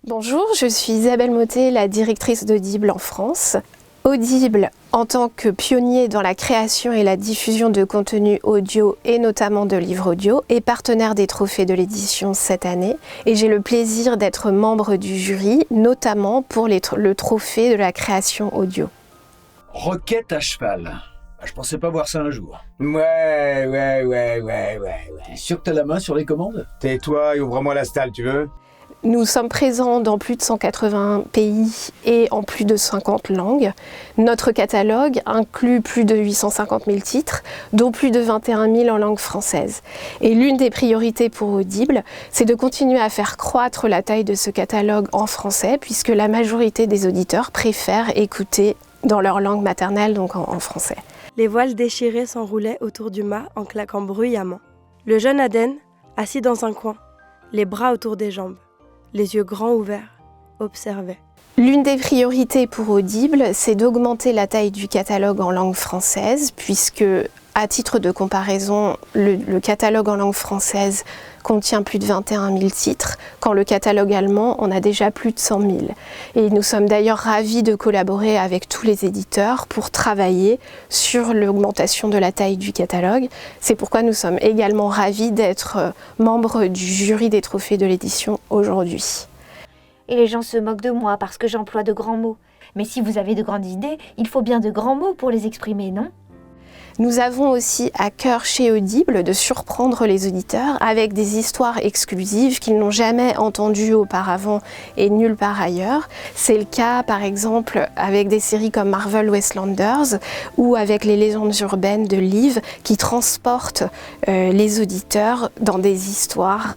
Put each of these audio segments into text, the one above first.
Bonjour, je suis Isabelle Mottet, la directrice d'Audible en France. Audible, en tant que pionnier dans la création et la diffusion de contenus audio et notamment de livres audio, est partenaire des trophées de l'édition cette année et j'ai le plaisir d'être membre du jury, notamment pour le trophée de la création audio. Roquette à cheval. Je pensais pas voir ça un jour. Ouais. T'es sûr que t'as la main sur les commandes ? Tais-toi et ouvre-moi la stalle, tu veux ? Nous sommes présents dans plus de 180 pays et en plus de 50 langues. Notre catalogue inclut plus de 850 000 titres, dont plus de 21 000 en langue française. Et l'une des priorités pour Audible, c'est de continuer à faire croître la taille de ce catalogue en français, puisque la majorité des auditeurs préfèrent écouter dans leur langue maternelle, donc en français. Les voiles déchirées s'enroulaient autour du mât en claquant bruyamment. Le jeune Aden, assis dans un coin, les bras autour des jambes, les yeux grands ouverts, observait. L'une des priorités pour Audible, c'est d'augmenter la taille du catalogue en langue française, puisque, à titre de comparaison, le catalogue en langue française contient plus de 21 000 titres, quand le catalogue allemand en a déjà plus de 100 000. Et nous sommes d'ailleurs ravis de collaborer avec tous les éditeurs pour travailler sur l'augmentation de la taille du catalogue. C'est pourquoi nous sommes également ravis d'être membres du jury des trophées de l'édition aujourd'hui. Et les gens se moquent de moi parce que j'emploie de grands mots. Mais si vous avez de grandes idées, il faut bien de grands mots pour les exprimer, non ? Nous avons aussi à cœur chez Audible de surprendre les auditeurs avec des histoires exclusives qu'ils n'ont jamais entendues auparavant et nulle part ailleurs. C'est le cas par exemple avec des séries comme Marvel Wastelanders ou avec les légendes urbaines de Liv qui transportent les auditeurs dans des histoires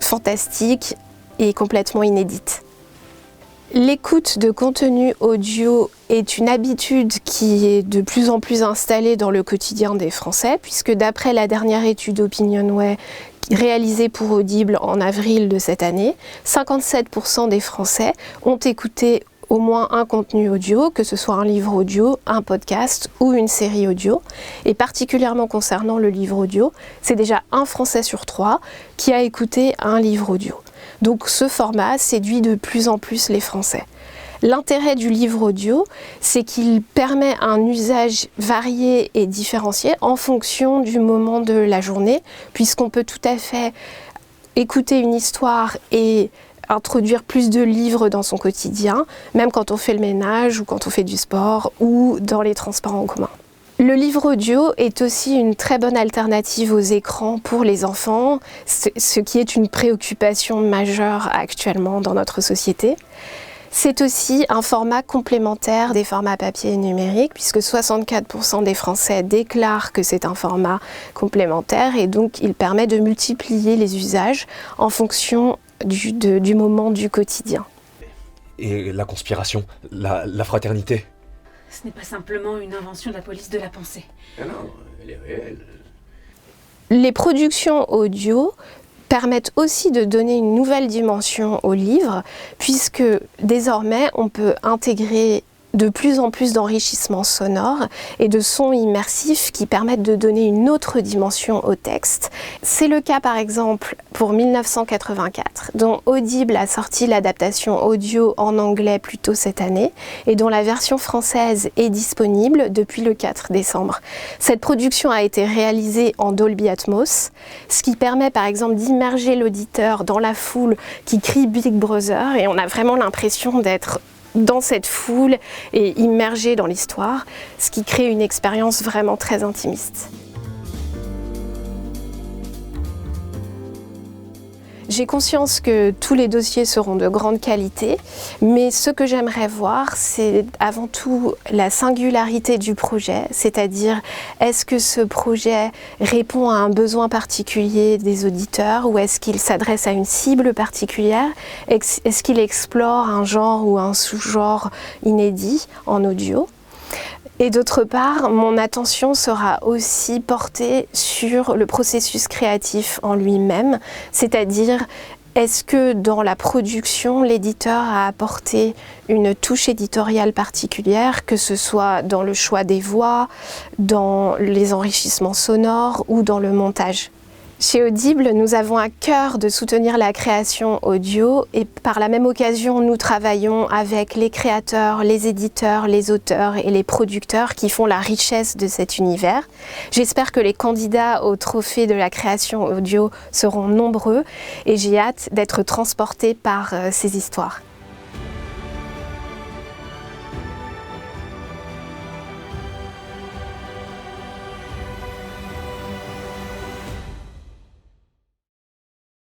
fantastiques et complètement inédites. L'écoute de contenu audio est une habitude qui est de plus en plus installée dans le quotidien des Français, puisque d'après la dernière étude OpinionWay réalisée pour Audible en avril de cette année, 57% des Français ont écouté au moins un contenu audio, que ce soit un livre audio, un podcast ou une série audio. Et particulièrement concernant le livre audio, c'est déjà un Français sur 3 qui a écouté un livre audio. Donc ce format séduit de plus en plus les Français. L'intérêt du livre audio, c'est qu'il permet un usage varié et différencié en fonction du moment de la journée, puisqu'on peut tout à fait écouter une histoire et introduire plus de livres dans son quotidien, même quand on fait le ménage ou quand on fait du sport ou dans les transports en commun. Le livre audio est aussi une très bonne alternative aux écrans pour les enfants, ce qui est une préoccupation majeure actuellement dans notre société. C'est aussi un format complémentaire des formats papier et numérique, puisque 64% des Français déclarent que c'est un format complémentaire et donc il permet de multiplier les usages en fonction du moment du quotidien. Et la conspiration, la fraternité. Ce n'est pas simplement une invention de la police de la pensée. Ah non, elle est réelle. Les productions audio permettent aussi de donner une nouvelle dimension au livre, puisque désormais on peut intégrer de plus en plus d'enrichissements sonores et de sons immersifs qui permettent de donner une autre dimension au texte. C'est le cas par exemple pour 1984, dont Audible a sorti l'adaptation audio en anglais plus tôt cette année et dont la version française est disponible depuis le 4 décembre. Cette production a été réalisée en Dolby Atmos, ce qui permet par exemple d'immerger l'auditeur dans la foule qui crie Big Brother et on a vraiment l'impression d'être dans cette foule et immergé dans l'histoire, ce qui crée une expérience vraiment très intimiste. J'ai conscience que tous les dossiers seront de grande qualité, mais ce que j'aimerais voir, c'est avant tout la singularité du projet, c'est-à-dire est-ce que ce projet répond à un besoin particulier des auditeurs ou est-ce qu'il s'adresse à une cible particulière, est-ce qu'il explore un genre ou un sous-genre inédit en audio. Et d'autre part, mon attention sera aussi portée sur le processus créatif en lui-même, c'est-à-dire est-ce que dans la production, l'éditeur a apporté une touche éditoriale particulière, que ce soit dans le choix des voix, dans les enrichissements sonores ou dans le montage. Chez Audible, nous avons à cœur de soutenir la création audio et par la même occasion, nous travaillons avec les créateurs, les éditeurs, les auteurs et les producteurs qui font la richesse de cet univers. J'espère que les candidats au trophée de la création audio seront nombreux et j'ai hâte d'être transportée par ces histoires.